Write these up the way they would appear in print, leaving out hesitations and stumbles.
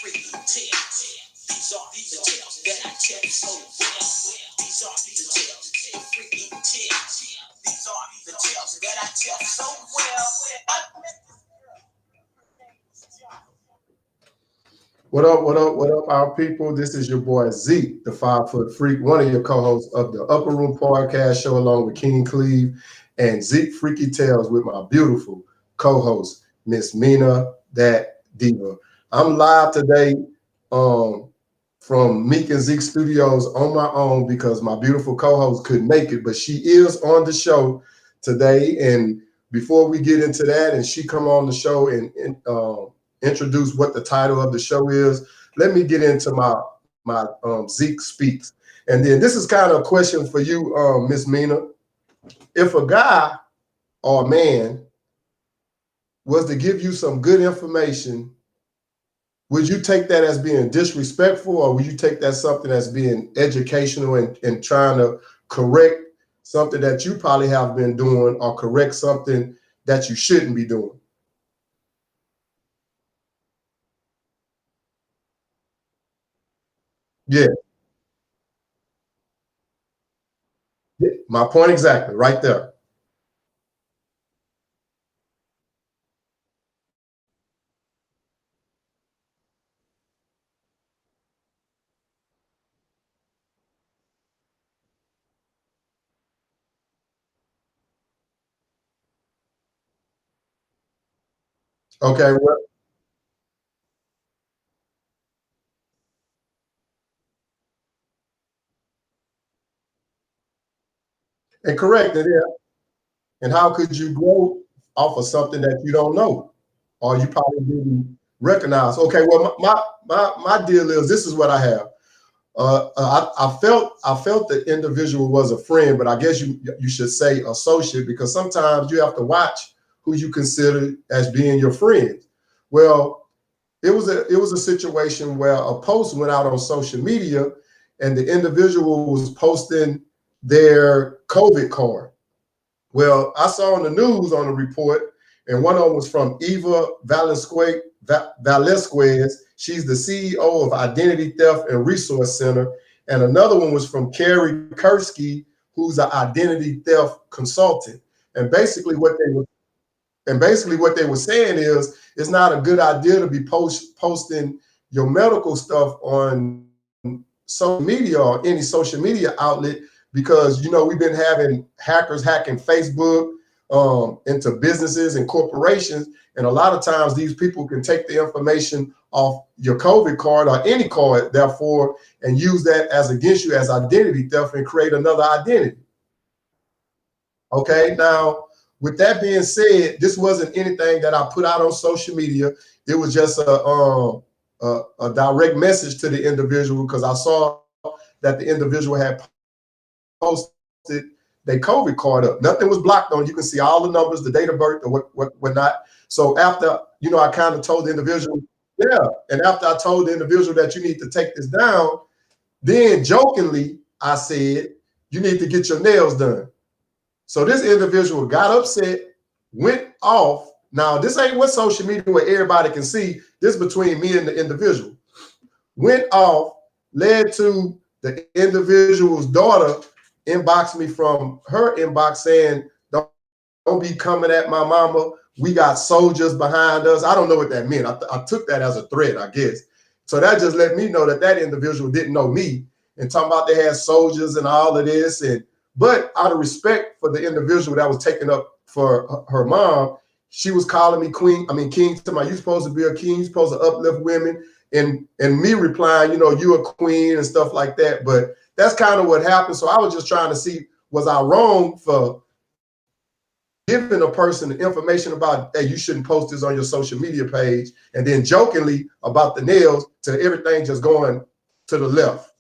freaky tales. These are the tales that I tell so well. These are the tales, freaky tales. These are the tales that I tell so well. What up, what up, our people? This is your boy Zeke, the 5 foot freak, one of your co-hosts of the Upper Room Podcast Show, along with King Cleve and Zeke Freaky Tales with my beautiful co-host, Ms Meena Da Diva. I'm live today from Meek and Zeke Studios on my own because my beautiful co-host couldn't make it, but she is on the show today. And before we get into that and she come on the show and introduce what the title of the show is, let me get into my Zeke Speaks. And then this is kind of a question for you, Ms Meena. If a guy or a man was to give you some good information, would you take that as being disrespectful, or would you take that something as being educational and trying to correct something that you probably have been doing, or correct something that you shouldn't be doing? Yeah. My point exactly, right there. Okay, well, and correct it, yeah. And how could you grow off of something that you don't know, or you probably didn't recognize? Okay, well, my deal is this is what I have. I felt the individual was a friend, but I guess you should say associate, because sometimes you have to watch who you consider as being your friends. Well, it was a situation where a post went out on social media, and the individual was posting their COVID card. Well, I saw on the news on the report, and one of them was from Eva Velasquez. She's the CEO of Identity Theft and Resource Center. And another one was from Carrie Kursky, who's an identity theft consultant. And basically what they were saying is it's not a good idea to be posting your medical stuff on social media or any social media outlet, because we've been having hackers hacking Facebook into businesses and corporations, and a lot of times these people can take the information off your COVID card or any card, therefore, and use that as against you as identity theft and create another identity. Okay, now with that being said, this wasn't anything that I put out on social media. It was just a direct message to the individual, because I saw that the individual had posted their COVID card up. Nothing was blocked on. You can see all the numbers, the date of birth, and what not. So after, I kind of told the individual, yeah. And after I told the individual that you need to take this down, then jokingly I said, you need to get your nails done. So this individual got upset, went off. Now, this ain't what social media where everybody can see. This between me and the individual. Went off, led to the individual's daughter inbox me from her inbox saying, don't be coming at my mama. We got soldiers behind us. I don't know what that meant. I took that as a threat, I guess. So that just let me know that that individual didn't know me, and talking about they had soldiers and all of this. But out of respect for the individual that was taking up for her mom, she was calling me queen. I mean, king. To my, you supposed to be a king. You supposed to uplift women. And me replying, you a queen and stuff like that. But that's kind of what happened. So I was just trying to see, was I wrong for giving a person the information about, hey, you shouldn't post this on your social media page, and then jokingly about the nails, to everything just going to the left.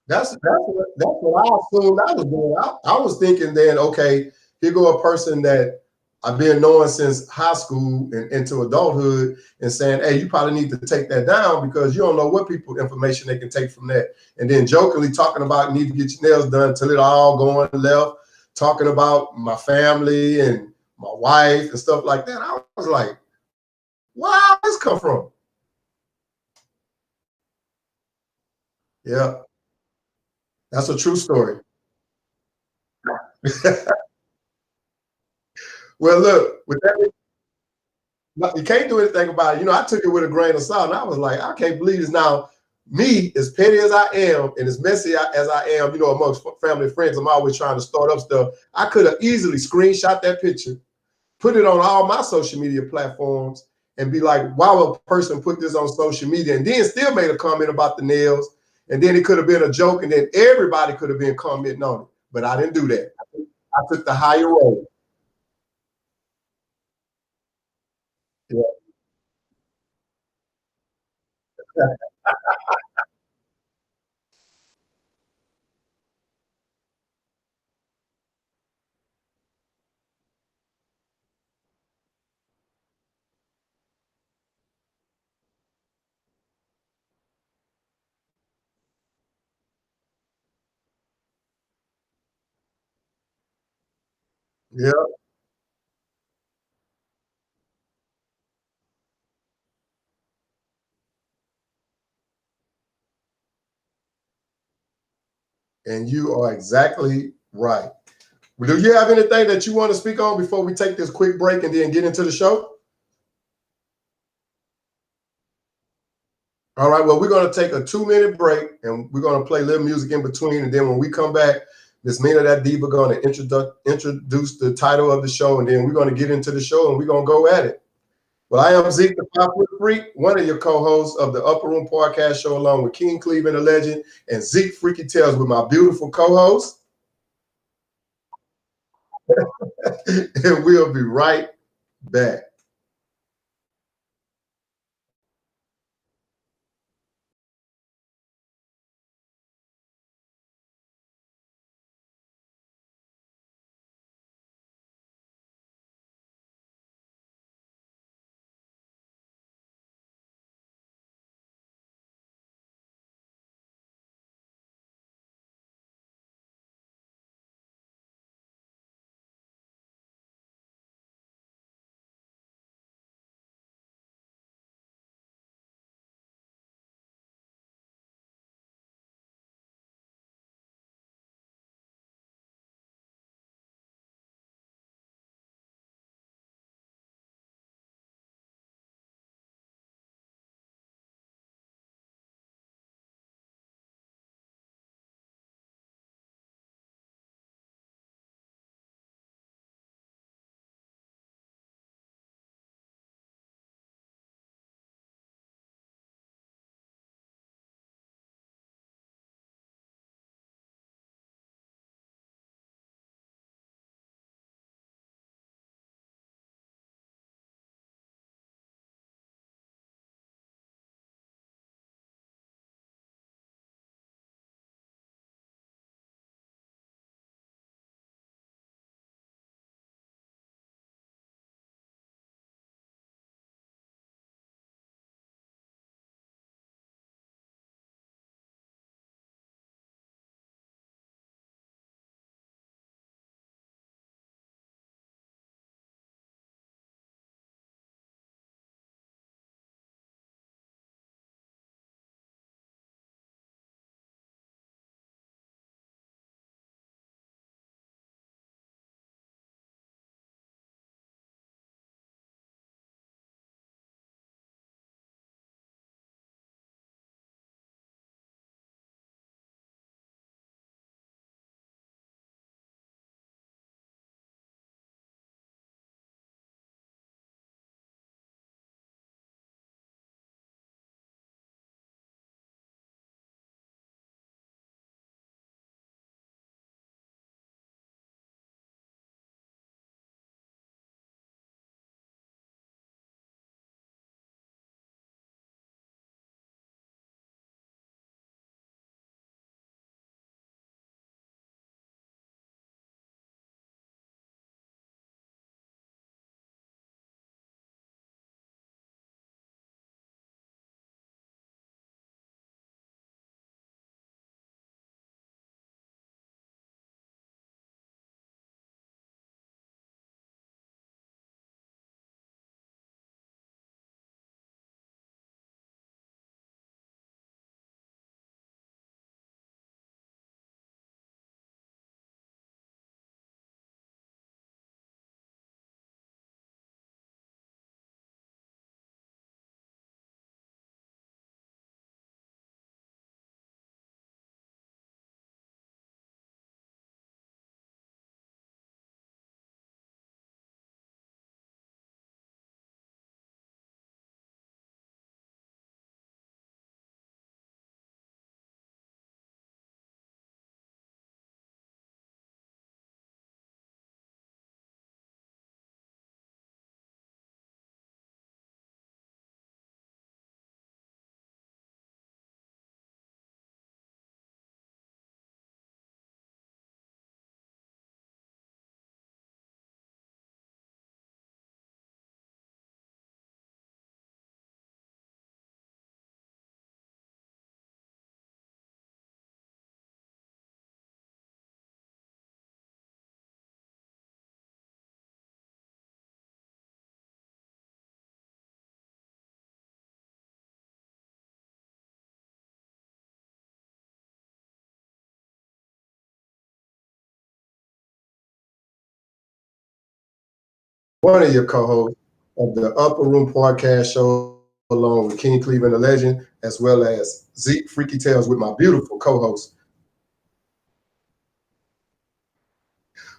That's what I assumed I was doing. I was thinking then, okay, here go a person that I've been knowing since high school and into adulthood, and saying, hey, you probably need to take that down because you don't know what people information they can take from that. And then jokingly talking about need to get your nails done till it all going left, talking about my family and my wife and stuff like that. I was like, where did this come from? Yeah, that's a true story. Well, look, with that, you can't do anything about it. I took it with a grain of salt, and I was like, I can't believe this. Now, me, as petty as I am, and as messy as I am, amongst family and friends, I'm always trying to start up stuff. I could have easily screenshot that picture, put it on all my social media platforms, and be like, why would a person put this on social media? And then still made a comment about the nails, and then it could have been a joke, and then everybody could have been commenting on it. But I didn't do that. I took the higher road. Yeah, yeah. And you are exactly right. Well, do you have anything that you want to speak on before we take this quick break and then get into the show? All right. Well, we're going to take a 2-minute break and we're going to play a little music in between. And then when we come back, Ms Meena Da Diva going to introduce the title of the show. And then we're going to get into the show and we're going to go at it. Well, I am Zeke the 5-Foot Freak, one of your co-hosts of the Upper Room Podcast Show, along with King Cleve and the Legend, and Zeke Freaky Tales with my beautiful co-host. And we'll be right back. one of your co-hosts of the Upper Room Podcast Show, along with King Cleve and the Legend, as well as Zeke Freaky Tales with my beautiful co-host.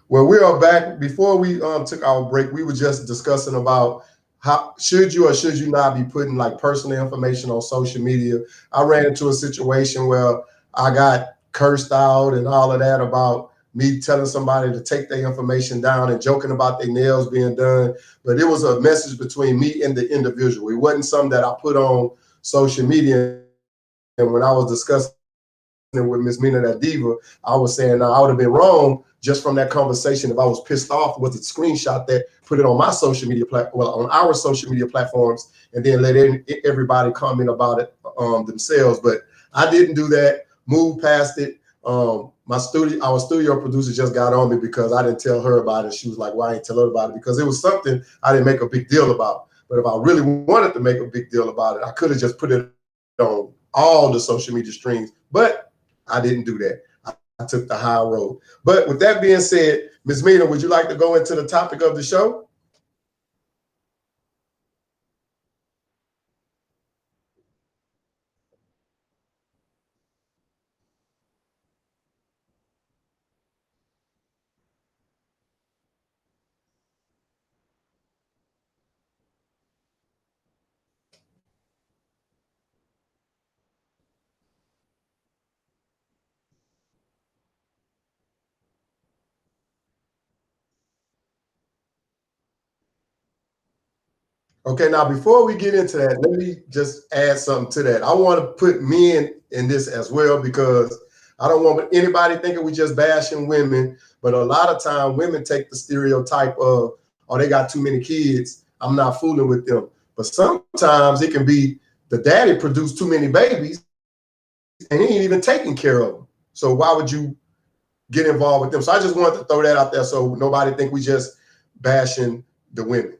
Well, we are back. Before we took our break, we were just discussing about how should you or should you not be putting like personal information on social media. I ran into a situation where I got cursed out and all of that about me telling somebody to take their information down and joking about their nails being done. But it was a message between me and the individual. It wasn't something that I put on social media. And when I was discussing with Ms Meena Da Diva, I was saying I would have been wrong just from that conversation if I was pissed off was it screenshot that, put it on my social media on our social media platforms, and then let everybody comment about it themselves. But I didn't do that. Moved past it. Our studio producer just got on me because I didn't tell her about it. She was like, "Why I didn't tell her about it?" Because it was something I didn't make a big deal about. But if I really wanted to make a big deal about it, I could have just put it on all the social media streams. But I didn't do that. I took the high road. But with that being said, Ms. Meena, would you like to go into the topic of the show? Okay, now before we get into that, let me just add something to that. I want to put men in this as well because I don't want anybody thinking we just bashing women, but a lot of time women take the stereotype of, oh, they got too many kids, I'm not fooling with them. But sometimes it can be the daddy produced too many babies and he ain't even taking care of them. So why would you get involved with them? So I just wanted to throw that out there so nobody think we just bashing the women.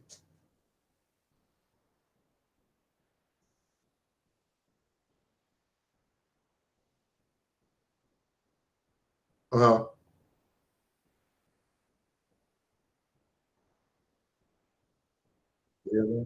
Uh-huh. Yeah.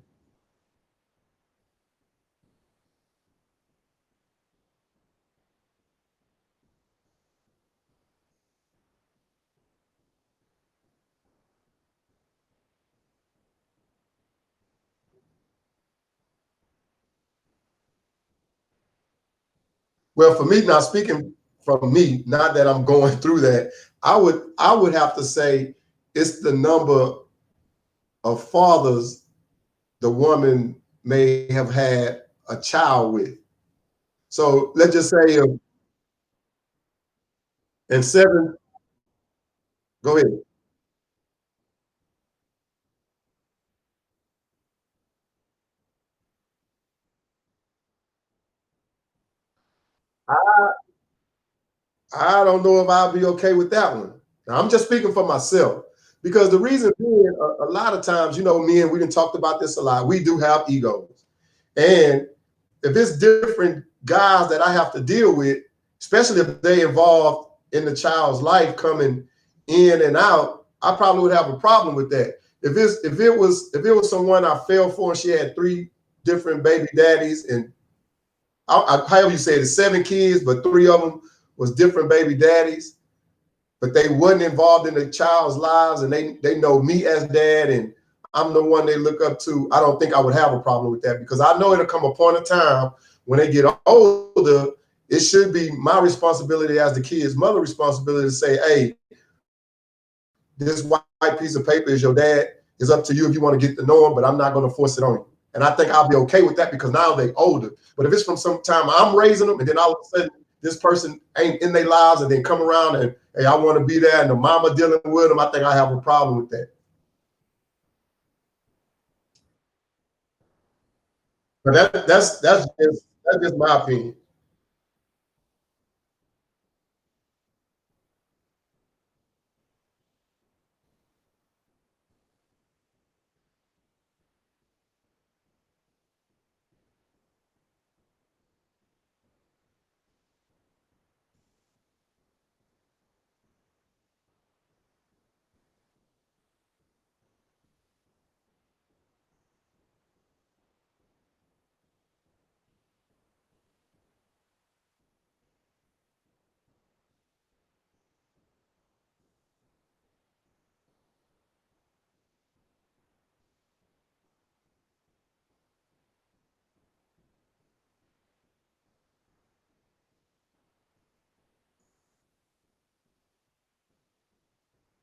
Well, for me, now speaking from me, not that I'm going through that, I would have to say it's the number of fathers the woman may have had a child with. So let's just say in seven, go ahead. I don't know if I'll be okay with that one. Now, I'm just speaking for myself because the reason being, a lot of times, me and we done talked about this a lot. We do have egos, and if it's different guys that I have to deal with, especially if they involved in the child's life coming in and out, I probably would have a problem with that. If it was someone I fell for and she had three different baby daddies and however you say it, it's seven kids, but three of them was different baby daddies, but they wasn't involved in the child's lives and they know me as dad and I'm the one they look up to. I don't think I would have a problem with that because I know it'll come a point of time when they get older, it should be my responsibility as the kid's mother responsibility to say, hey, this white piece of paper is your dad. It's up to you if you want to get to know him, but I'm not going to force it on you. And I think I'll be okay with that because now they older. But if it's from some time I'm raising them and then all of a sudden this person ain't in their lives and then come around and, hey, I want to be there and the mama dealing with them, I think I have a problem with that. But that's just my opinion.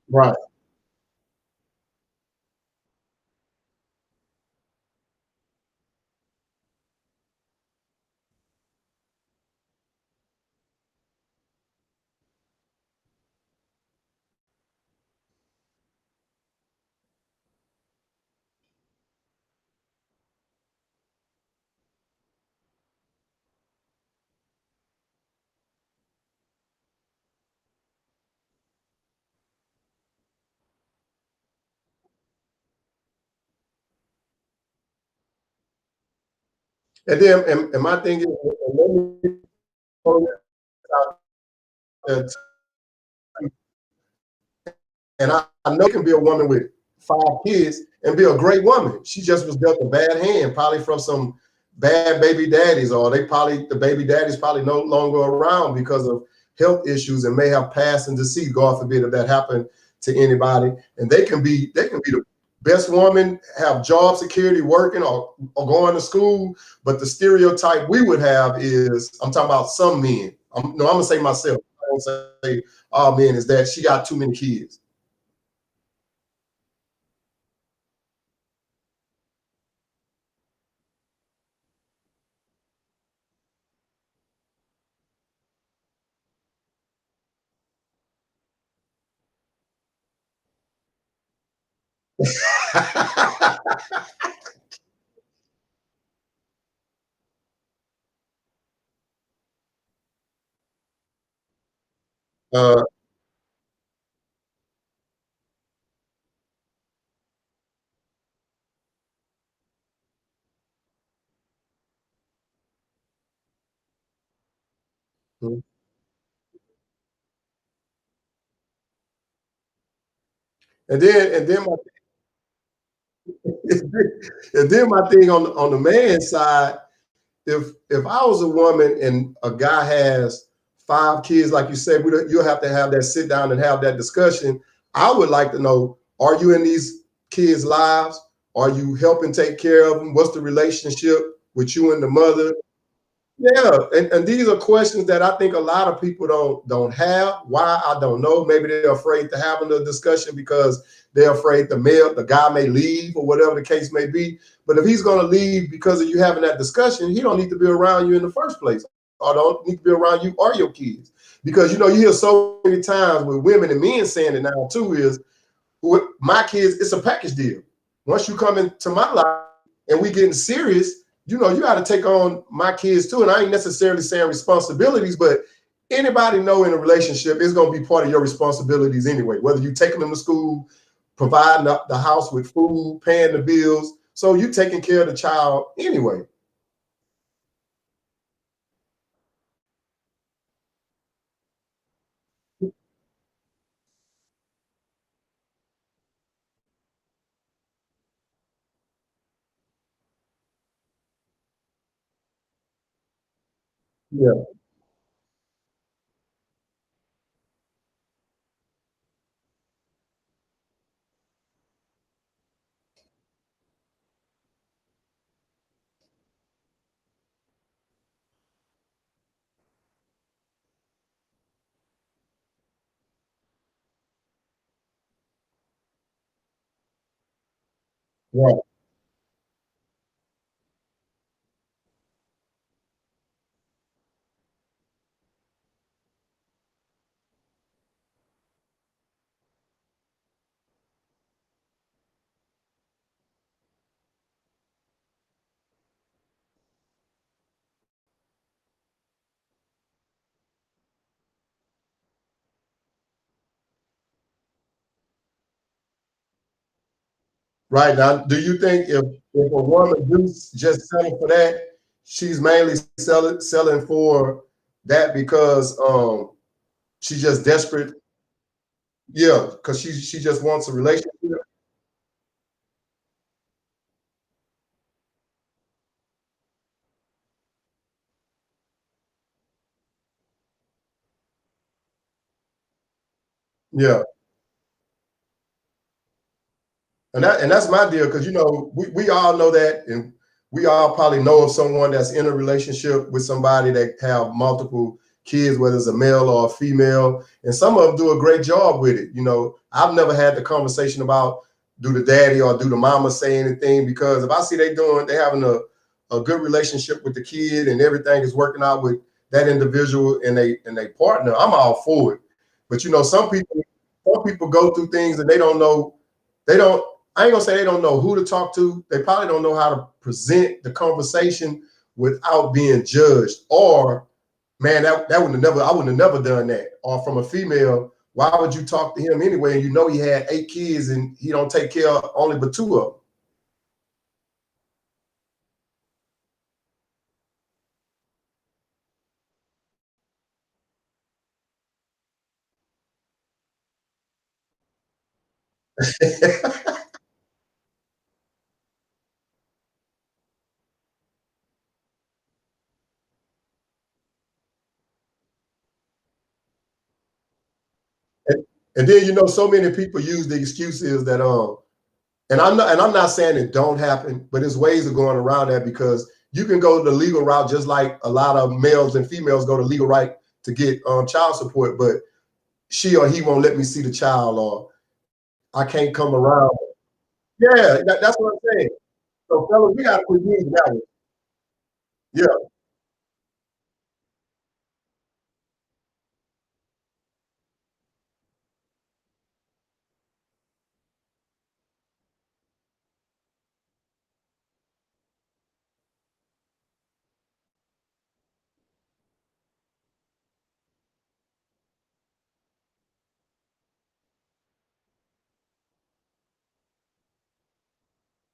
Right. And then, and my thing is, and let me throw this out there too, and I know you can be a woman with 5 kids and be a great woman. She just was dealt a bad hand, probably from some bad baby daddies, or the baby daddies probably no longer around because of health issues and may have passed and deceased. God forbid if that happened to anybody. And they can be the best woman, have job security, working or going to school. But the stereotype we would have is, I'm talking about some men. I'm gonna say myself. I don't say all men, is that she got too many kids. uh, and then my and then my thing on the man side, if I was a woman and a guy has 5 kids, like you said, you'll have to have that sit down and have that discussion. I would like to know: are you in these kids' lives? Are you helping take care of them? What's the relationship with you and the mother? Yeah, and these are questions that I think a lot of people don't have. Why, I don't know. Maybe they're afraid to have a discussion because they're afraid the guy may leave or whatever the case may be. But if he's going to leave because of you having that discussion, he don't need to be around you in the first place, or don't need to be around you or your kids. Because you hear so many times with women and men saying it now too is, with my kids, it's a package deal. Once you come into my life and we getting serious, you got to take on my kids too. And I ain't necessarily saying responsibilities, but anybody know in a relationship is going to be part of your responsibilities anyway, whether you taking them to school, providing the house with food, paying the bills. So you taking care of the child anyway. Yeah. Right. Right. Now, do you think if a woman do just selling for that, she's mainly selling for that because she's just desperate? Yeah, because she just wants a relationship. Yeah, and that's my deal, because we all know that, and we all probably know of someone that's in a relationship with somebody that have multiple kids, whether it's a male or a female, and some of them do a great job with it. I've never had the conversation about do the daddy or do the mama say anything, because if I see they having a good relationship with the kid and everything is working out with that individual and they partner, I'm all for it. But some people go through things and they don't know, I ain't gonna say they don't know who to talk to. They probably don't know how to present the conversation without being judged. Or, man, I wouldn't have never done that. Or from a female, why would you talk to him anyway? And he had 8 kids and he don't take care of only but 2 of them. And then so many people use the excuses that and I'm not saying it don't happen, but there's ways of going around that, because you can go the legal route just like a lot of males and females go the legal right to get child support, but she or he won't let me see the child, or I can't come around. Yeah, that's what I'm saying. So fellas, we gotta quit using that one. Yeah,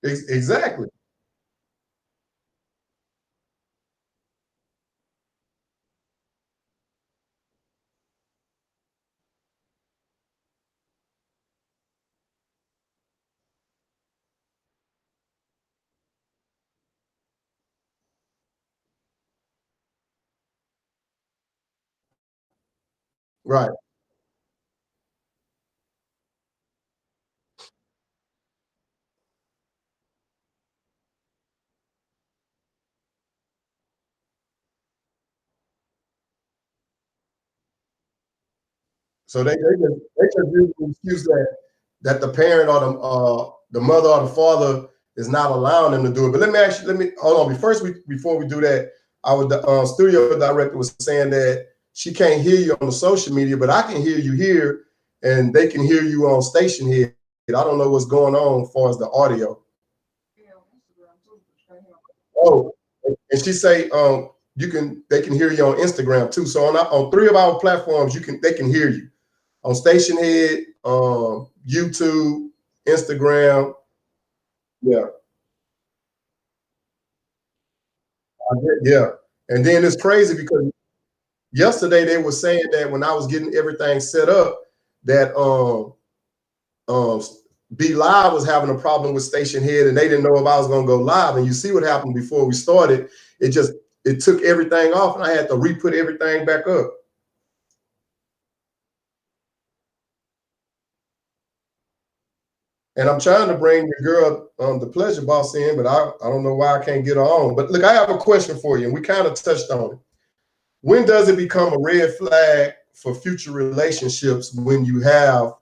exactly. Right. So they just use the excuse that the parent or the mother or the father is not allowing them to do it. But let me hold on. Before we do that, the studio director was saying that she can't hear you on the social media, but I can hear you here, and they can hear you on Stationhead. I don't know what's going on as far as the audio. Oh, and she say they can hear you on Instagram too. So on 3 of our platforms, they can hear you on Stationhead, YouTube, Instagram. Yeah, yeah. And then it's crazy because yesterday they were saying that when I was getting everything set up, that um Be Live was having a problem with Stationhead, and they didn't know if I was gonna go live. And you see what happened before we started. It took everything off, and I had to re-put everything back up. And I'm trying to bring the girl, the pleasure boss in, but I don't know why I can't get her on. But look, I have a question for you, and we kind of touched on it. When does it become a red flag for future relationships when you have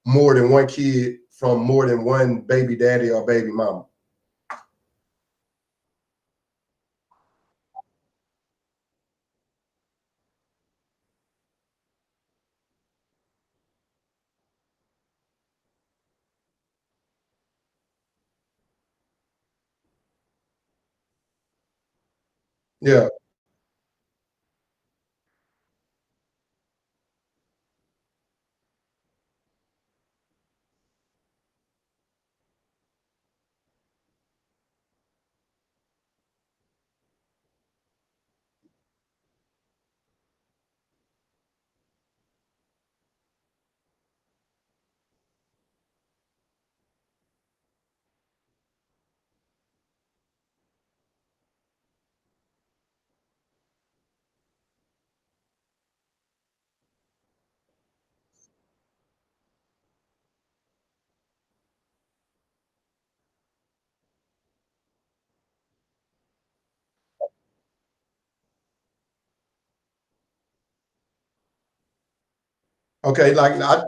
more than one kid from more than one baby daddy or baby mama? Yeah, Okay, like I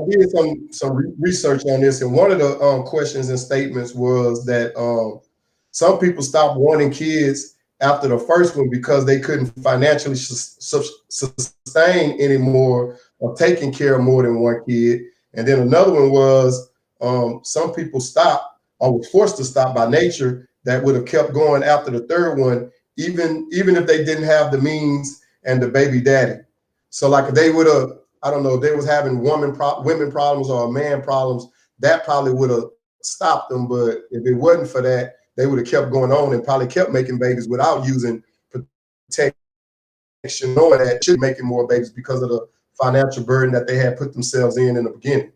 did some research on this, and one of the questions and statements was that some people stopped wanting kids after the first one because they couldn't financially sustain anymore of taking care of more than one kid. And then another one was some people stopped or were forced to stop by nature that would have kept going after the third one, even if they didn't have the means and the baby daddy. So like they would have, I don't know, if they was having women problems or man problems, that probably would have stopped them. But if it wasn't for that, they would have kept going on and probably kept making babies without using protection, knowing that should making more babies because of the financial burden that they had put themselves in the beginning.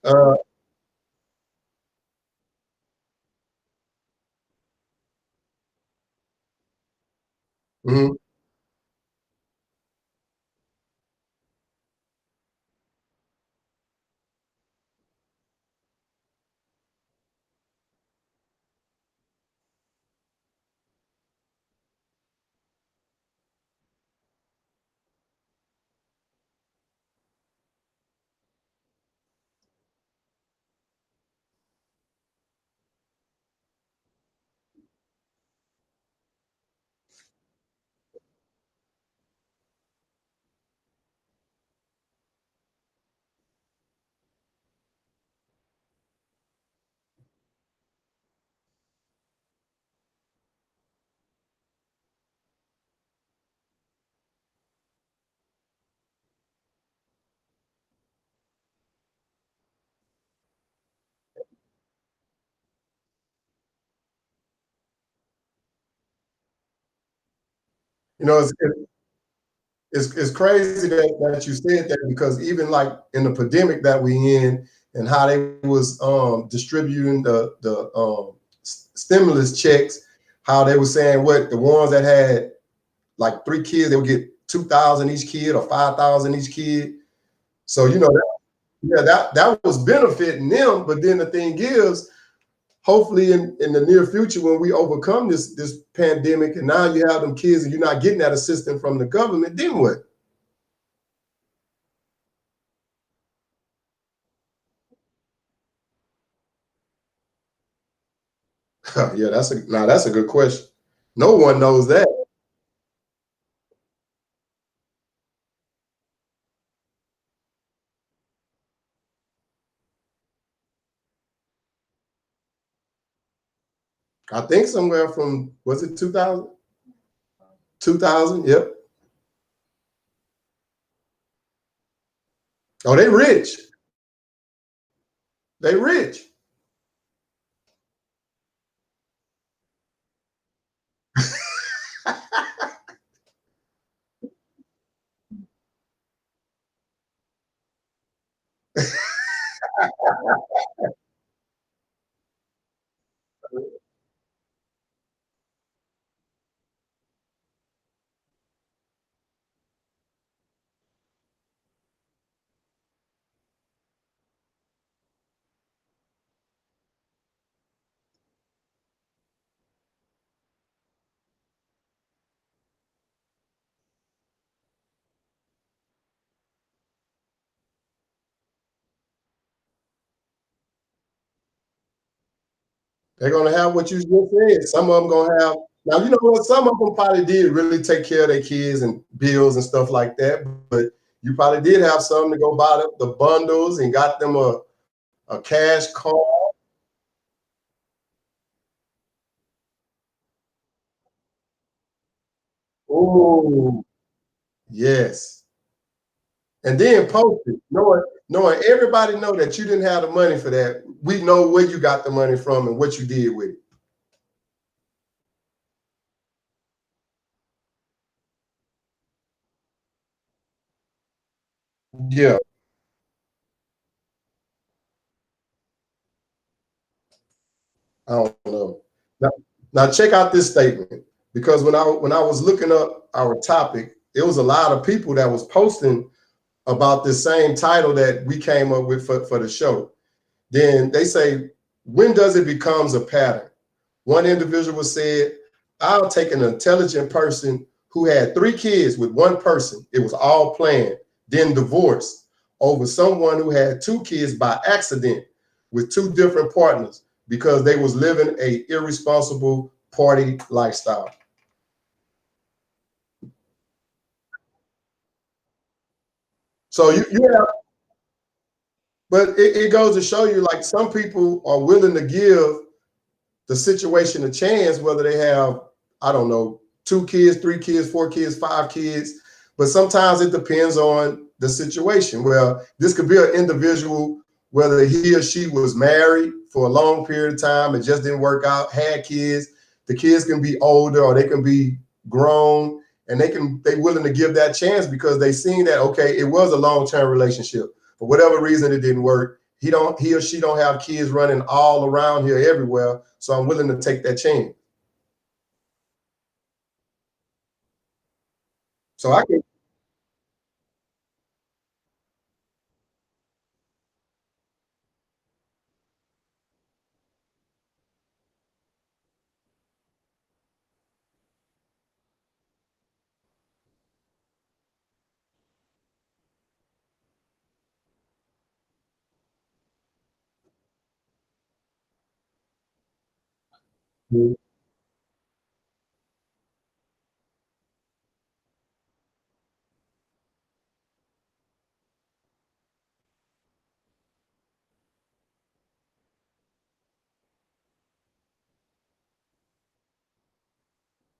uh, mhm. You know, it's crazy that you said that because even like in the pandemic that we in and how they was distributing the stimulus checks, how they were saying what the ones that had like three kids, they would get 2,000 each kid or 5,000 each kid. So you know that, yeah, that was benefiting them. But then the thing is, hopefully in the near future when we overcome this pandemic and now you have them kids and you're not getting that assistance from the government, then what? Yeah, that's a good question. No one knows that. I think somewhere from was it 2000? 2000, yep. Oh, they rich. They rich. They're gonna have what you just said. Some of them gonna have now. You know what? Some of them probably did really take care of their kids and bills and stuff like that. But you probably did have some to go buy the bundles and got them a cash card. Oh, yes. And then post it, knowing everybody know that you didn't have the money for that. We know where you got the money from and what you did with it. Yeah, I don't know. Now, now check out this statement because when I was looking up our topic, it was a lot of people that was posting about the same title that we came up with for the show. Then they say, when does it becomes a pattern? One individual said, I'll take an intelligent person who had 3 kids with one person. It was all planned, then divorced over someone who had 2 kids by accident with 2 different partners because they was living a irresponsible party lifestyle. So you have, but it goes to show you, like, some people are willing to give the situation a chance, whether they have, I don't know, 2 kids, 3 kids, 4 kids, 5 kids. But sometimes it depends on the situation. Well, this could be an individual, whether he or she was married for a long period of time, it just didn't work out, had kids. The kids can be older or they can be grown, and they willing to give that chance because they seen that, okay, it was a long-term relationship. For whatever reason, it didn't work. He or she don't have kids running all around here everywhere, so I'm willing to take that chance. So I can.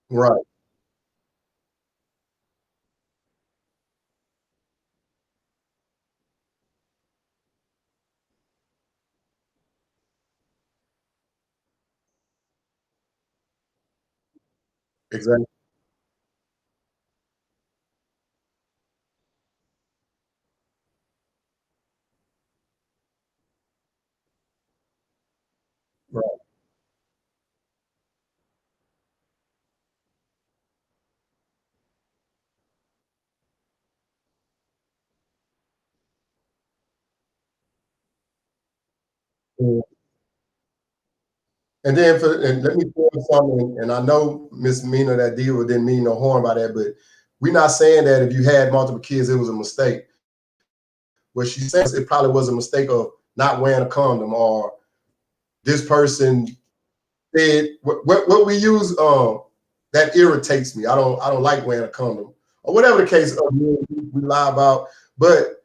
Right. Exactly. Right. Mm. And let me throw in something, and I know Ms Meena Da Diva didn't mean no harm by that, but we're not saying that if you had multiple kids, it was a mistake. What she's saying is it probably was a mistake of not wearing a condom, or this person said what we use that irritates me. I don't like wearing a condom, or whatever the case we lie about. But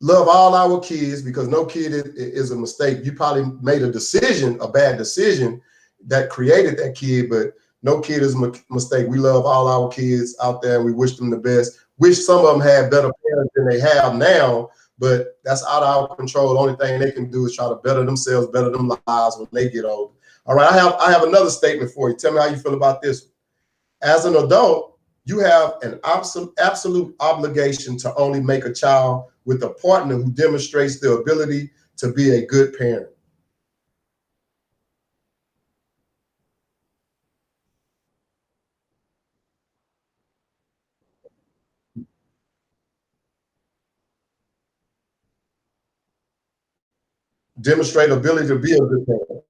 love all our kids, because no kid is a mistake. You probably made a decision, a bad decision that created that kid, but no kid is a mistake. We love all our kids out there and we wish them the best. Wish some of them had better parents than they have now, but that's out of our control. The only thing they can do is try to better themselves, better them lives when they get older. All right, I have another statement for you. Tell me how you feel about this. As an adult, you have an absolute obligation to only make a child with a partner who demonstrates the ability to be a good parent. Demonstrate ability to be a good parent.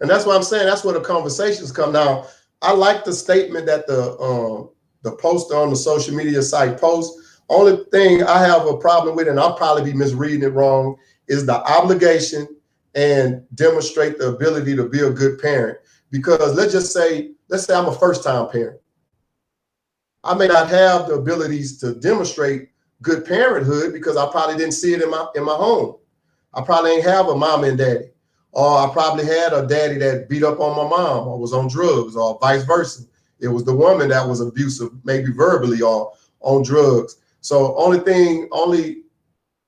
And that's what I'm saying. That's where the conversations come. Now, I like the statement that the poster on the social media site posts. Only thing I have a problem with, and I'll probably be misreading it wrong, is the obligation and demonstrate the ability to be a good parent. Because let's say I'm a first-time parent. I may not have the abilities to demonstrate good parenthood because I probably didn't see it in my home. I probably ain't have a mom and daddy. Or I probably had a daddy that beat up on my mom or was on drugs, or vice versa. It was the woman that was abusive, maybe verbally or on drugs. So only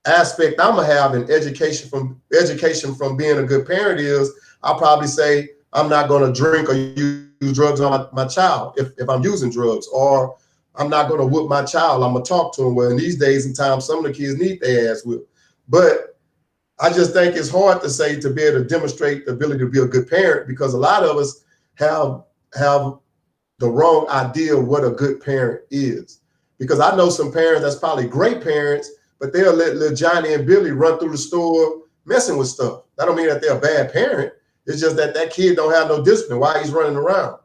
aspect I'm gonna have in education from being a good parent is I'll probably say I'm not gonna drink or use drugs on my child if I'm using drugs, or I'm not gonna whip my child. I'm gonna talk to him. Well, in these days and times, some of the kids need their ass whipped. But I just think it's hard to say to be able to demonstrate the ability to be a good parent, because a lot of us, have the wrong idea of what a good parent is. Because I know some parents that's probably great parents, but they'll let little Johnny and Billy run through the store messing with stuff. That don't mean that they're a bad parent. It's just that that kid don't have no discipline while he's running around.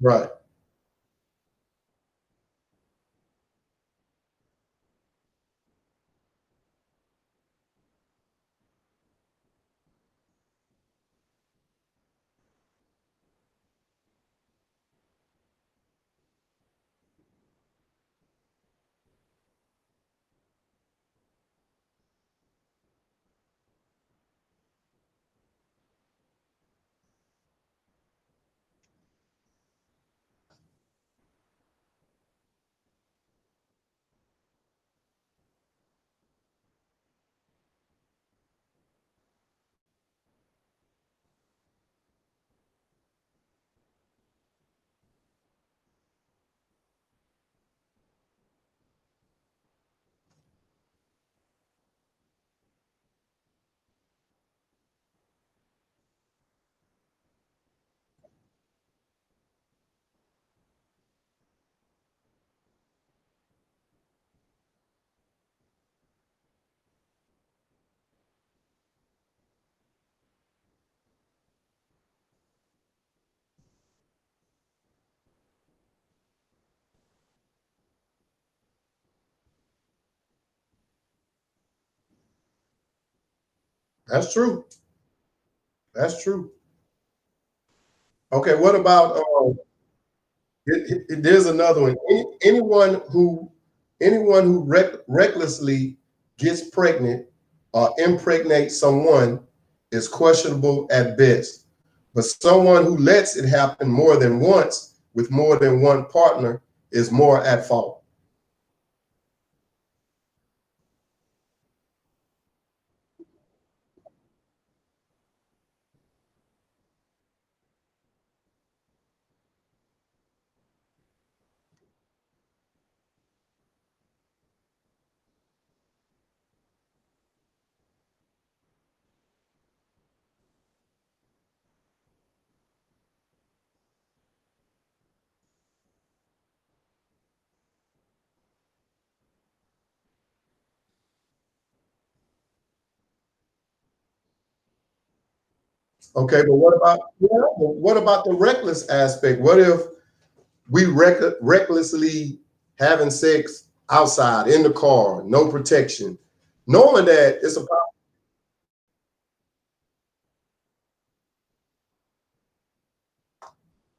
Right. That's true. That's true. Okay, what about there's another one. Anyone who recklessly gets pregnant or impregnates someone is questionable at best. But someone who lets it happen more than once with more than one partner is more at fault. Okay, but what about the reckless aspect? What if we recklessly having sex outside in the car, no protection, knowing that it's a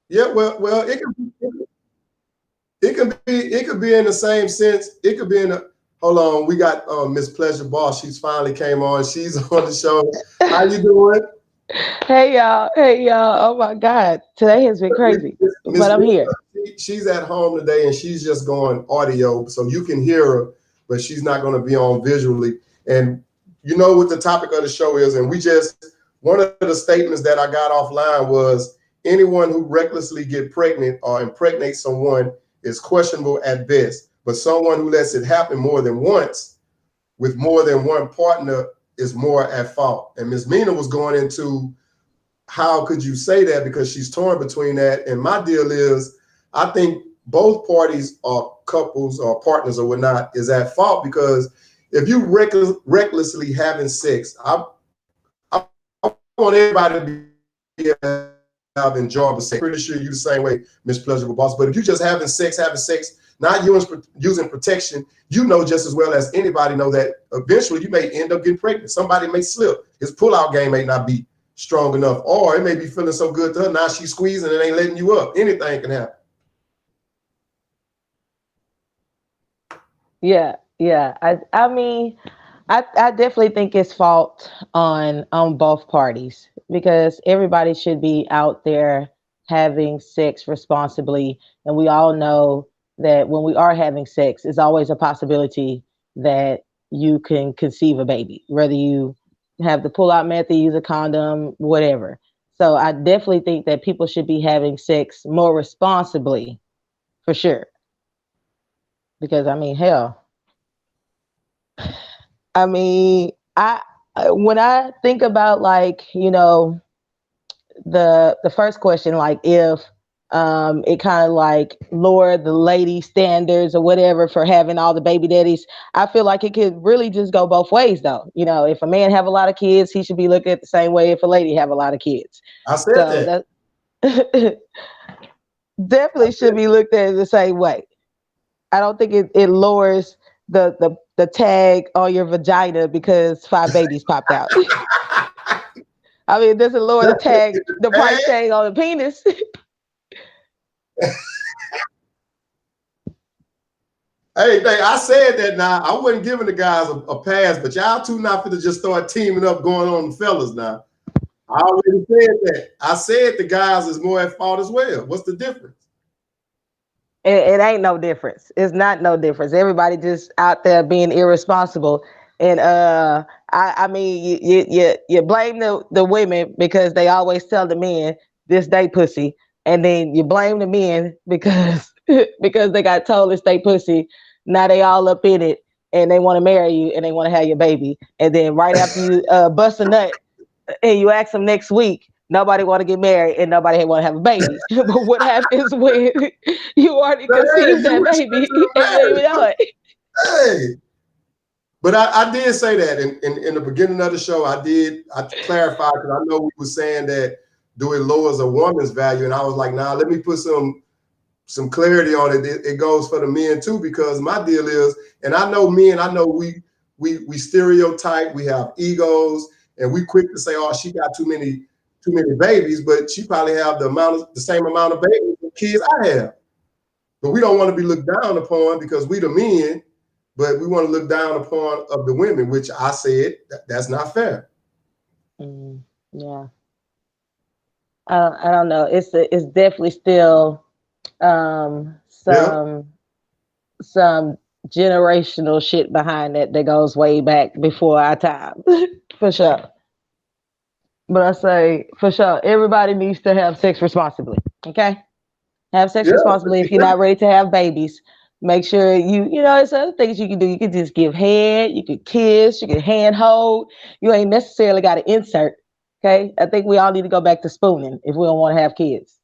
yeah, well, it could be in the same sense. It could be in a hold on. We got Miss Pleasure Boss. She's finally came on. She's on the show. How you doing? Hey y'all, hey y'all. Oh my God. Today has been crazy, Miss but I'm here. she's at home today and she's just going audio, so you can hear her, but she's not going to be on visually. And you know what the topic of the show is, and we just one of the statements that I got offline was anyone who recklessly get pregnant or impregnate someone is questionable at best, but someone who lets it happen more than once with more than one partner is more at fault. And Ms. Meena was going into how could you say that because she's torn between that. And my deal is, I think both parties or couples or partners or whatnot is at fault because if you recklessly having sex, I want everybody to be have enjoyable sex. Pretty sure you the same way, Miss Pleasurable Boss. But if you just having sex, not using protection, you know just as well as anybody know that eventually you may end up getting pregnant. Somebody may slip. His pullout game may not be strong enough, or it may be feeling so good to her now she's squeezing and ain't letting you up. Anything can happen. Yeah, yeah. I mean, I definitely think it's fault on both parties because everybody should be out there having sex responsibly, and we all know that when we are having sex, it's always a possibility that you can conceive a baby, whether you have the pull-out method, use a condom, whatever. So I definitely think that people should be having sex more responsibly, for sure. Because I mean, hell, I mean, when I think about like, the first question, like if it kind of like lowered the lady standards or whatever for having all the baby daddies, I feel like it could really just go both ways though. If a man have a lot of kids, he should be looked at the same way if a lady have a lot of kids. I said So that definitely should be looked at the same way. I don't think it lowers the tag on your vagina because 5 babies popped out. I mean, it doesn't lower the price tag on the penis. Hey, I said that now. I wasn't giving the guys a pass, but y'all two not finna just start teaming up going on the fellas now. I already said that. I said the guys is more at fault as well. What's the difference? It ain't no difference. It's not no difference. Everybody just out there being irresponsible. And I mean, you blame the women because they always tell the men this they pussy, and then you blame the men because because they got told it's they pussy. Now they all up in it and they want to marry you and they want to have your baby. And then right after you bust a nut and you ask them next week, nobody want to get married and nobody want to have a baby. But what happens when you already conceived that baby and you don't even know it? Hey. But I did say that in the beginning of the show. I clarified because I know we were saying that do it lowers a woman's value, and I was like, nah, let me put some clarity on it. It goes for the men too, because my deal is, and I know men, we stereotype, we have egos, and we quick to say, oh, she got too many babies, but she probably have the same amount of babies and kids I have. But we don't want to be looked down upon because we the men. But we want to look down upon of the women, which I said that's not fair. Yeah, I don't know. It's definitely still some generational shit behind that goes way back before our time, for sure. But I say for sure, everybody needs to have sex responsibly. Okay, have sex responsibly. If you're not ready to have babies, make sure it's other things you can do. You can just give head, you can kiss, you can hand hold. You ain't necessarily got to insert. Okay. I think we all need to go back to spooning if we don't want to have kids.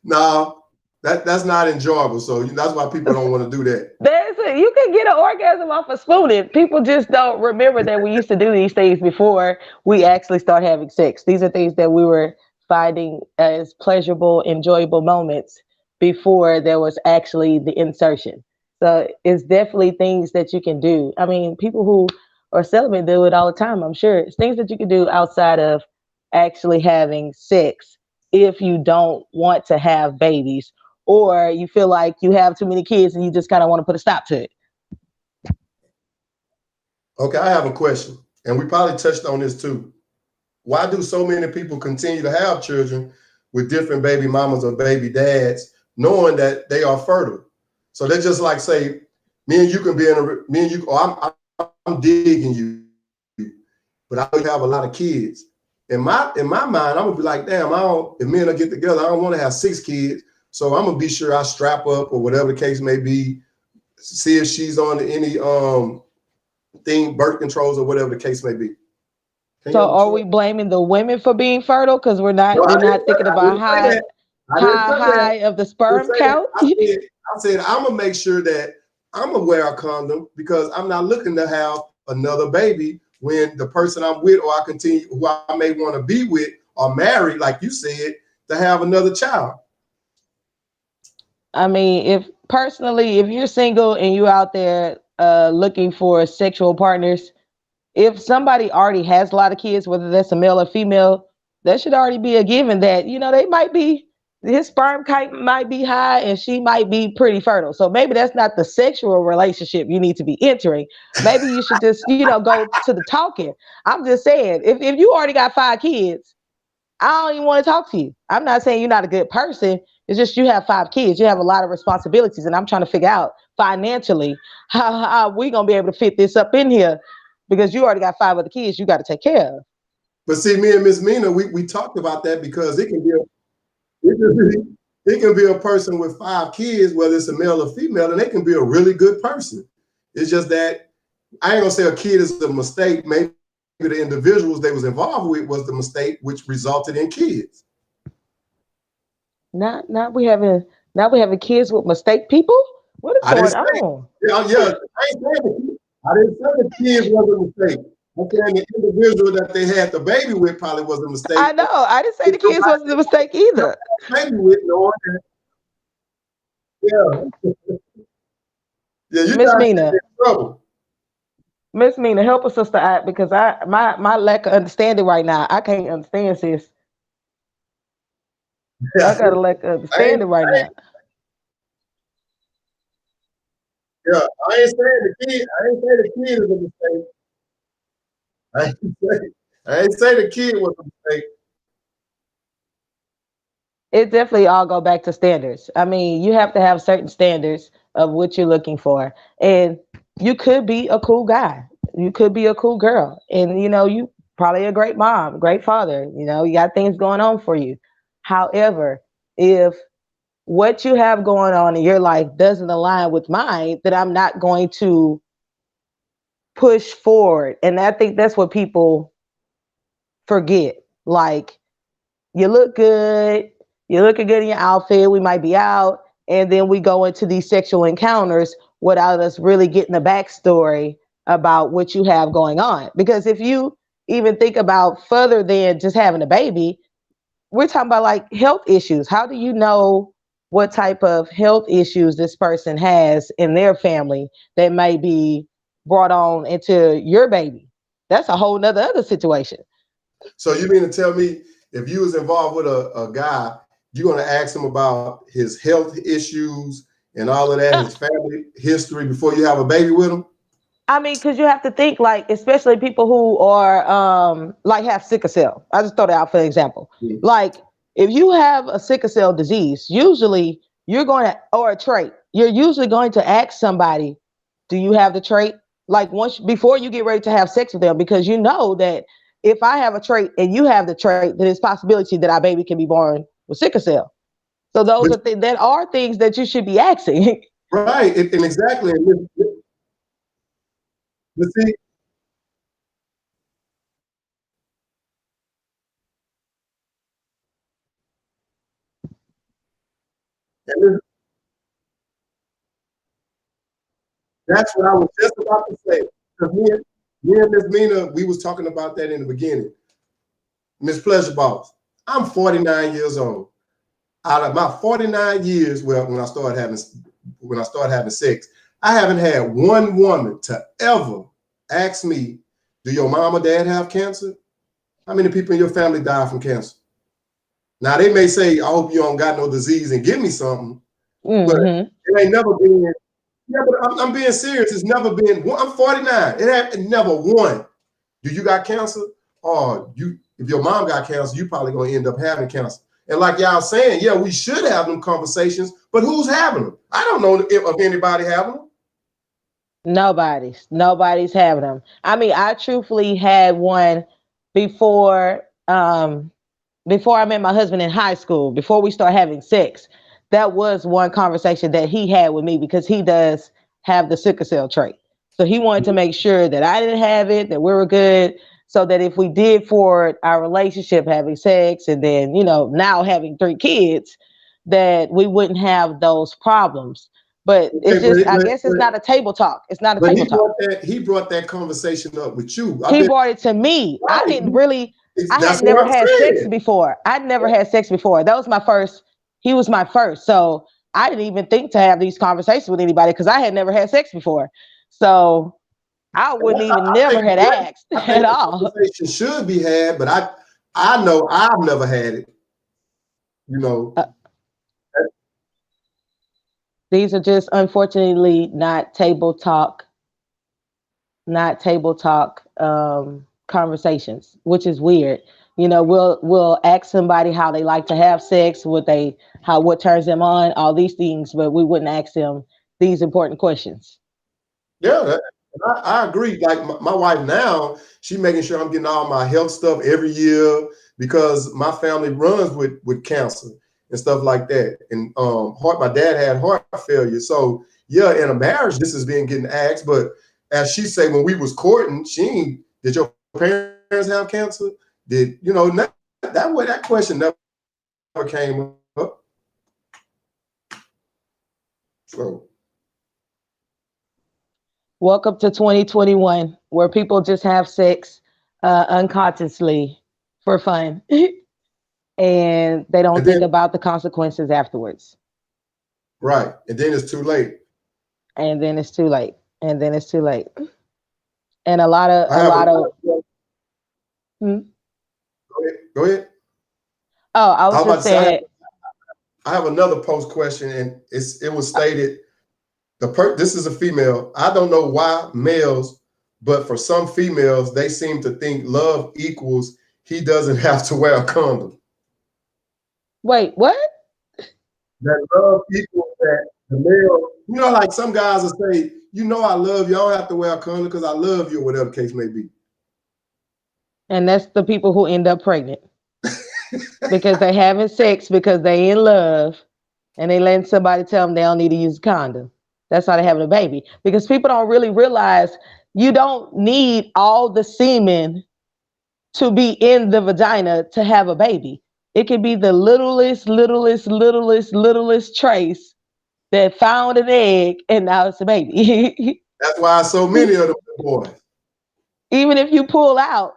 No, that's not enjoyable. So that's why people don't want to do that. You can get an orgasm off of spooning. People just don't remember that we used to do these things before we actually start having sex. These are things that we were finding as pleasurable, enjoyable moments before there was actually the insertion. So it's definitely things that you can do. I mean, people who are celibate do it all the time, I'm sure. It's things that you can do outside of actually having sex if you don't want to have babies or you feel like you have too many kids and you just kind of want to put a stop to it. Okay, I have a question. And we probably touched on this too. Why do so many people continue to have children with different baby mamas or baby dads, knowing that they are fertile? So they're just like, say, me and you, or I'm digging you, but I know you have a lot of kids. In my mind, I'm gonna be like, damn, if me and her get together, I don't want to have 6 kids. So I'm gonna be sure I strap up or whatever the case may be, see if she's on any birth controls or whatever the case may be. So are we blaming the women for being fertile? Because we're not thinking about high of the sperm count. I said I'm gonna make sure that I'm gonna wear a condom because I'm not looking to have another baby when the person I'm with or who I may want to be with or married, like you said, to have another child. I mean, if you're single and you're out there looking for sexual partners, if somebody already has a lot of kids, whether that's a male or female, that should already be a given that, his sperm count might be high and she might be pretty fertile. So maybe that's not the sexual relationship you need to be entering. Maybe you should just, go to the talking. I'm just saying, if you already got 5 kids, I don't even want to talk to you. I'm not saying you're not a good person. It's just you have 5 kids. You have a lot of responsibilities, and I'm trying to figure out financially how we gonna be able to fit this up in here because you already got 5 other kids you got to take care of. But see, me and Ms Meena, we talked about that because it can be a person with 5 kids, whether it's a male or female, and they can be a really good person. It's just that I ain't gonna say a kid is a mistake. Maybe the individuals they was involved with was the mistake, which resulted in kids. Not we having kids with mistake people. What is going on? Yeah, I didn't say the kids was a mistake. I'm saying the individual that they had the baby with probably was a mistake. I know. I didn't say the kids wasn't a mistake either. Baby with no one. Yeah. Yeah, you Ms got Meena. in trouble. Ms Meena, help a sister out because my lack of understanding right now, I can't understand sis. I got a lack of understanding right now. Yeah, I ain't saying the kid is a mistake. I ain't say the kid was a mistake. It definitely all go back to standards. I mean, you have to have certain standards of what you're looking for. And you could be a cool guy. You could be a cool girl. And you probably a great mom, great father. You got things going on for you. However, if what you have going on in your life doesn't align with mine, then I'm not going to push forward. And I think that's what people forget. Like, you look good, you're looking good in your outfit, we might be out, and then we go into these sexual encounters without us really getting the backstory about what you have going on. Because if you even think about further than just having a baby, we're talking about like health issues. How do you know what type of health issues this person has in their family that may be brought on into your baby? That's a whole nother other situation. So you mean to tell me if you was involved with a guy, you're gonna ask him about his health issues and all of that, his family history before you have a baby with him? I mean, because you have to think like, especially people who are like have sickle cell. I just throw that out for example. Mm-hmm. Like if you have a sickle cell disease, usually you're going to, or a trait, you're usually going to ask somebody, do you have the trait? Like once before you get ready to have sex with them, because you know that if I have a trait and you have the trait, then there's possibility that our baby can be born with sickle cell. So those are things that you should be asking. Right, and exactly. But see, that's what I was just about to say. Because me and Ms Meena, we was talking about that in the beginning. Miss Pleasure Boss, I'm 49 years old. Out of my 49 years, well, when I started having sex, I haven't had one woman to ever ask me, do your mom or dad have cancer? How many people in your family die from cancer? Now they may say, I hope you don't got no disease and give me something. Mm-hmm. But it ain't never been. Yeah, but I'm being serious. It's never been one. I'm 49. It never one. Do you got cancer? Or if your mom got cancer, you probably gonna end up having cancer. And like y'all saying, yeah, we should have them conversations, but who's having them? I don't know of anybody having them. Nobody's having them. I mean, I truthfully had one before I met my husband in high school, before we started having sex. That was one conversation that he had with me because he does have the sickle cell trait. So he wanted to make sure that I didn't have it, that we were good, so that if we did forward our relationship, having sex, and then, now having 3 kids, that we wouldn't have those problems. But it's just, I guess it's not a table talk. It's not a table talk. He brought that conversation up with you. He brought it to me. Right. I didn't really, I had never had sex before. I'd never had sex before. That was my first, he was my first. So I didn't even think to have these conversations with anybody because I had never had sex before. So I wouldn't even never had asked at all. Conversation should be had, but I know I've never had it. These are just unfortunately not table talk conversations, which is weird You know, we'll ask somebody how they like to have sex, what turns them on, all these things, but we wouldn't ask them these important questions. Yeah, I agree. Like my wife now, she making sure I'm getting all my health stuff every year because my family runs with cancer and stuff like that. And my dad had heart failure. So yeah, in a marriage, this is being getting asked. But as she say, when we was courting, did your parents have cancer? Did that question never came up. So Welcome to 2021, where people just have sex unconsciously for fun, and they don't think about the consequences afterwards. Right, and then it's too late. And then it's too late. And then it's too late. And a lot of. Hmm? Go ahead. Oh, I was just saying. I have another post question, and it was stated. This is a female. I don't know why males, but for some females, they seem to think love equals he doesn't have to wear a condom. Wait, what? That love equals that the male, like some guys will say, I love you. I don't have to wear a condom because I love you, or whatever the case may be. And that's the people who end up pregnant. Because they having sex because they in love, and they letting somebody tell them they don't need to use a condom. That's how they're having a baby. Because people don't really realize you don't need all the semen to be in the vagina to have a baby. It can be the littlest trace that found an egg, and now it's a baby. That's why so many of them boys. Even if you pull out,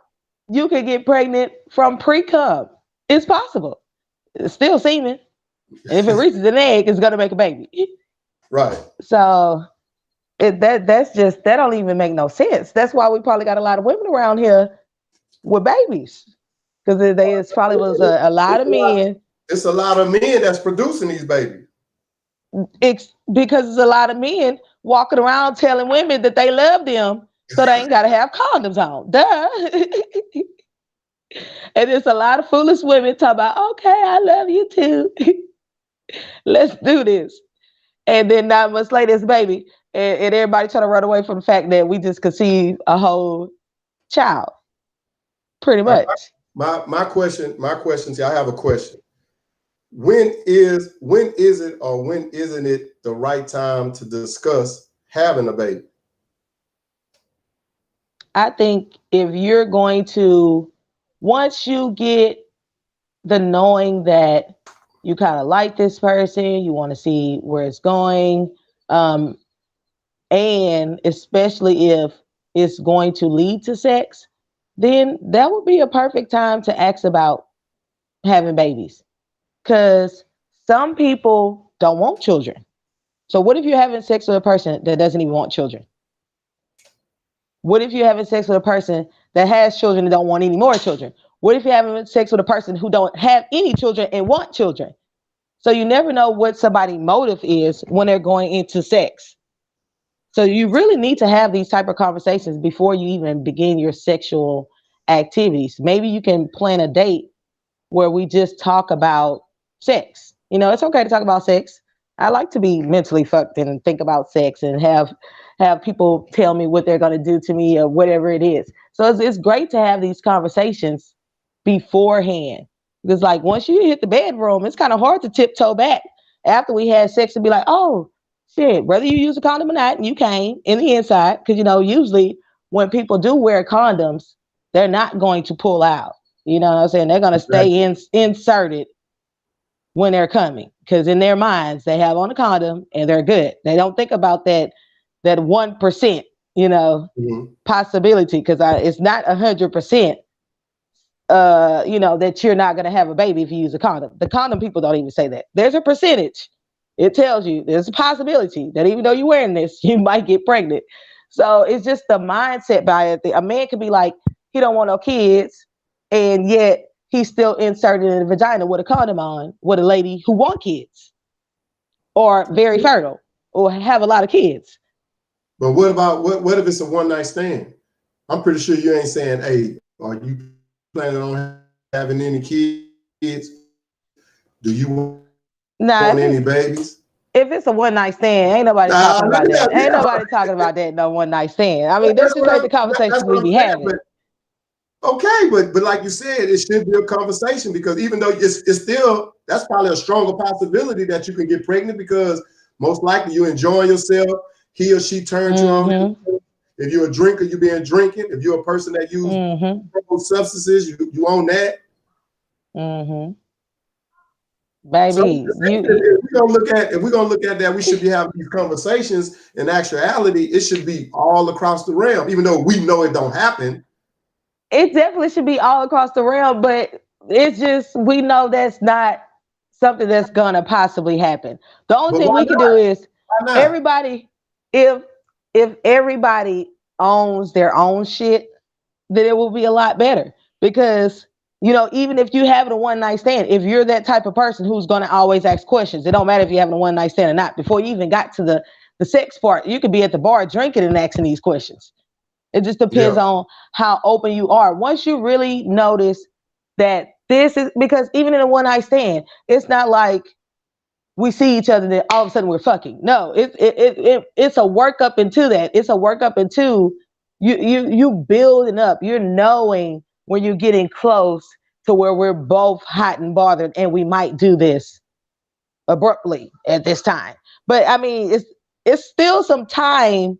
you can get pregnant from pre-cum. It's possible. It's still semen. And if it reaches an egg, it's gonna make a baby. Right. So that don't even make no sense. That's why we probably got a lot of women around here with babies. Because it's probably was a lot of men. It's a lot of men that's producing these babies. Because it's a lot of men walking around telling women that they love them, so they ain't gotta have condoms on. Duh. And it's a lot of foolish women talking about, okay, I love you too. Let's do this. And then 9 months later, it's baby. And everybody trying to run away from the fact that we just conceived a whole child. Pretty much. My question, see, I have a question. When is it or when isn't it the right time to discuss having a baby? I think if you're going to, once you get the knowing that you kind of like this person, you want to see where it's going, and especially if it's going to lead to sex, then that would be a perfect time to ask about having babies. Because some people don't want children. So what if you're having sex with a person that doesn't even want children? What if you're having sex with a person that has children and don't want any more children? What if you're having sex with a person who don't have any children and want children? So you never know what somebody's motive is when they're going into sex. So you really need to have these type of conversations before you even begin your sexual activities. Maybe you can plan a date where we just talk about sex. It's okay to talk about sex. I like to be mentally fucked and think about sex and have people tell me what they're going to do to me or whatever it is. So it's great to have these conversations beforehand. Because like once you hit the bedroom, it's kind of hard to tiptoe back after we had sex and be like, oh, shit, whether you use a condom or not, you came in the inside. Because, usually when people do wear condoms, they're not going to pull out. You know what I'm saying? They're going to stay inserted when they're coming. Because in their minds, they have on a condom and they're good. They don't think about that 1%, possibility. Because it's not 100%, that you're not going to have a baby if you use a condom. The condom people don't even say that. There's a percentage. It tells you there's a possibility that even though you're wearing this, you might get pregnant. So it's just the mindset by it. A man could be like, he don't want no kids, and yet he's still inserted in the vagina with a condom on with a lady who want kids or very fertile or have a lot of kids. But what about what if it's a one night stand? I'm pretty sure you ain't saying, hey, are you planning on having any kids? Do you want any babies? Nah, if it's a one night stand, ain't nobody Nah, talking about that. yeah, Ain't nobody talking about that no one night stand. I mean, that's this just what ain't the that's conversation what we I'm be saying. having. Okay, but like you said, it should be a conversation because even though it's still that's probably a stronger possibility that you can get pregnant because most likely you enjoying yourself. He or she turned you on. If you're a drinker, you been drinking. If you're a person that use substances, you own that. So Baby, if we're gonna look at that, we should be having these conversations. In actuality, it should be all across the realm, even though we know it don't happen. it definitely should be all across the realm, but it's just we know that's not something that's gonna possibly happen. The only But thing why we can not? do is Why not? everybody, if everybody owns their own shit, then it will be a lot better. Because even if you having a one night stand, if you're that type of person who's gonna always ask questions, it don't matter if you're having a one night stand or not. Before you even got to the sex part, you could be at the bar drinking and asking these questions. It just depends on how open you are. Once you really notice that this is because even in a one night stand, it's not like we see each other and then all of a sudden we're fucking. No, it's a work up into that. It's a work up into you building up. You're knowing when you're getting close to where we're both hot and bothered and we might do this abruptly at this time. But I mean, it's still some time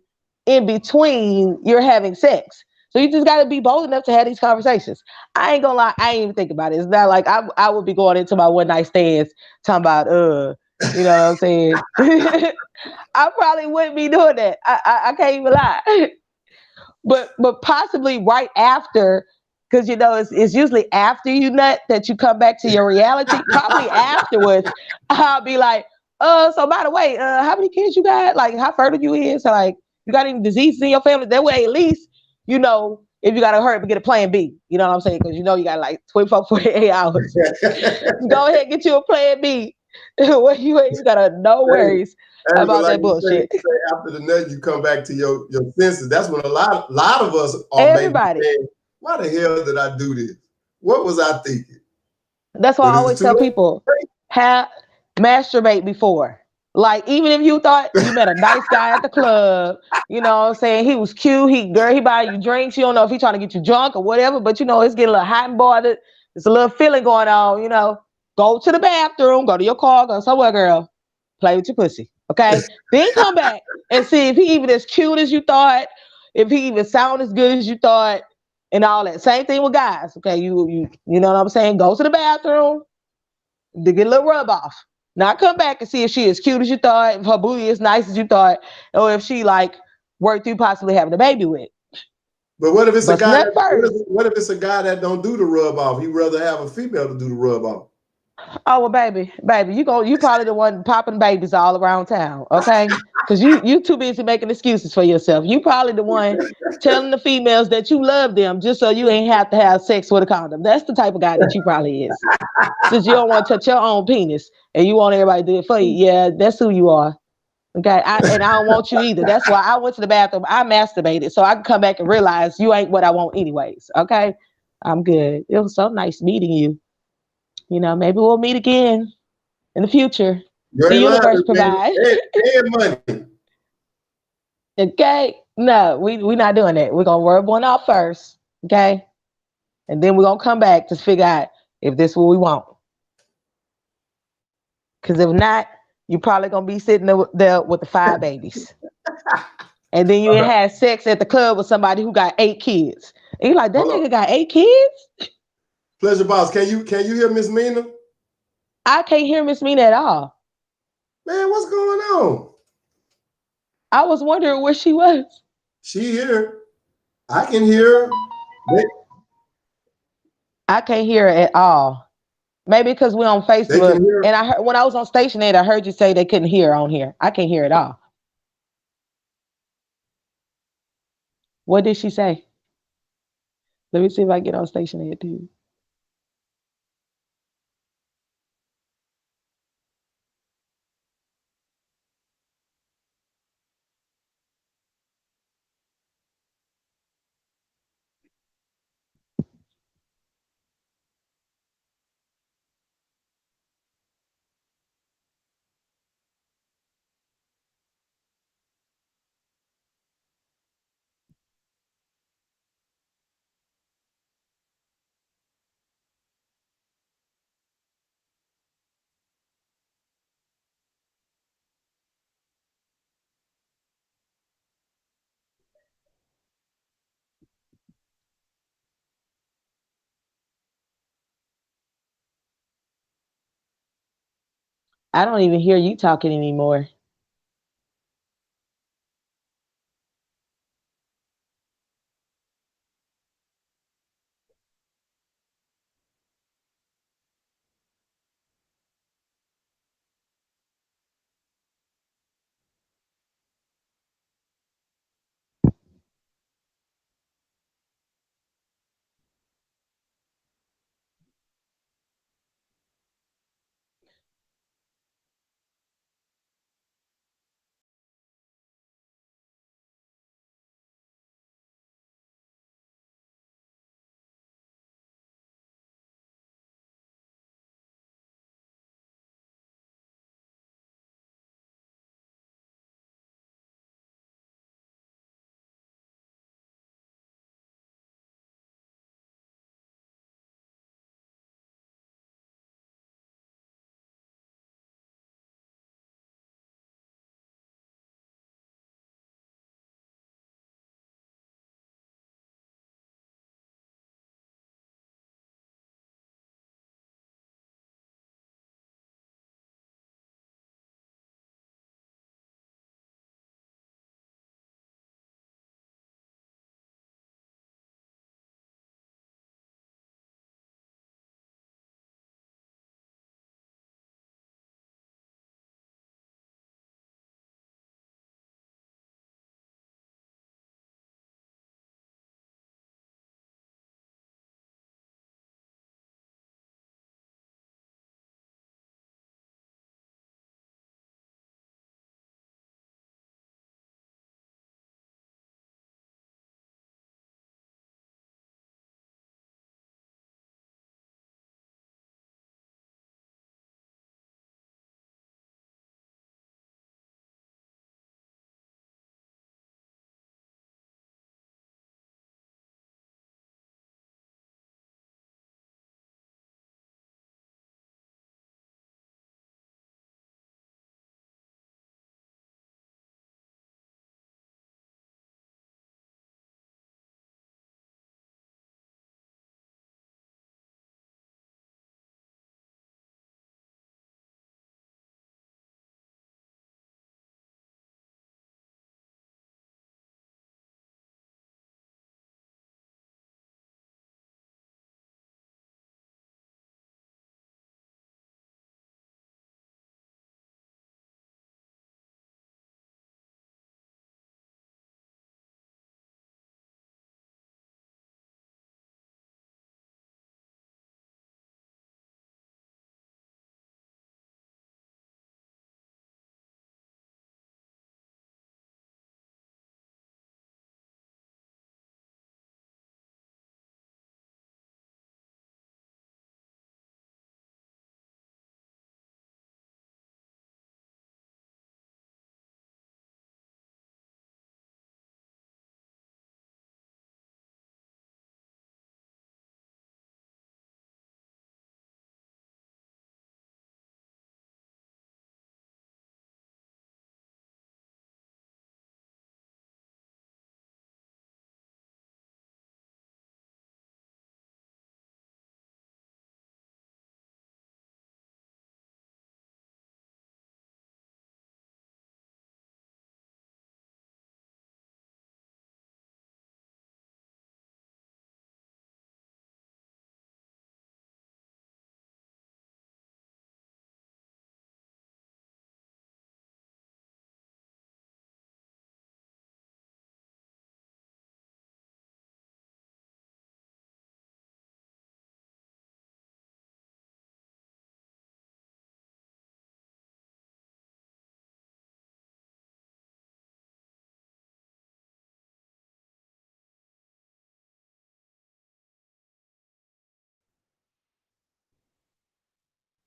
in between you're having sex. So you just got to be bold enough to have these conversations. I ain't gonna lie, I ain't even think about it. It's not like I would be going into my one night stands talking about you know what I'm saying? I probably wouldn't be doing that. I can't even lie. But possibly right after, because it's usually after you nut that you come back to your reality. Probably afterwards, I'll be like, so by the way, how many kids you got? Like, how fertile you is? So, like, you got any diseases in your family? That way, at least if you gotta hurry up and get a plan B. You know what I'm saying? Because you got like 24, 48 hours. Go ahead, get you a plan B. Where you ain't even got no worries about Like that bullshit. you say, after the nut, you come back to your senses. That's when a lot of us are maybe Everybody. saying, "Why the hell did I do this? What was I thinking?" That's why I But it's always too tell people, late. have masturbate before. Like, even if you thought you met a nice guy at the club, you know what I'm saying? He was cute, he buy you drinks, you don't know if he's trying to get you drunk or whatever, but it's getting a little hot and bothered. There's a little feeling going on. Go to the bathroom, go to your car, go somewhere, girl. Play with your pussy. Okay? Then come back and see if he even as cute as you thought, if he even sound as good as you thought, and all that. Same thing with guys. Okay, you know what I'm saying? Go to the bathroom to get a little rub off. Now come back and see if she is cute as you thought, if her booty is nice as you thought, or if she like worth you possibly having a baby with. But what if it's a Bust guy? nut first. What if it's a guy that don't do the rub off? He'd rather have a female to do the rub off. Oh well, baby, you probably the one popping babies all around town, okay? Because you too busy making excuses for yourself. You probably the one telling the females that you love them just so you ain't have to have sex with a condom. That's the type of guy that you probably is. Since you don't want to touch your own penis and you want everybody to do it for you, yeah, that's who you are. Okay, I don't want you either. That's why I went to the bathroom. I masturbated so I can come back and realize you ain't what I want anyways. Okay, I'm good. It was so nice meeting you. Maybe we'll meet again in the future. You The ain't lying, universe man. provide. And money. Okay, no, we not doing that. We're gonna rub one off first. Okay, and then we're gonna come back to figure out if this is what we want. Because if not, you're probably gonna be sitting there with the 5 babies. And then you had sex at the club with somebody who got 8 kids. And you're like, that nigga got 8 kids? Pleasure boss, can you hear Ms Meena? I can't hear Ms Meena at all. Man, what's going on? I was wondering where she was. She here. I can hear her. I can't hear her at all. Maybe because we're on They Facebook. can hear her. And I heard when I was on Stationhead, I heard you say they couldn't hear on here. I can't hear at all. What did she say? Let me see if I get on Stationhead too. I don't even hear you talking anymore.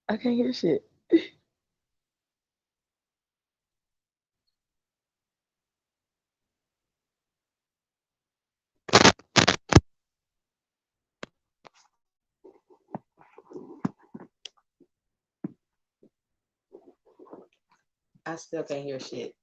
I can't hear shit. I still can't hear shit.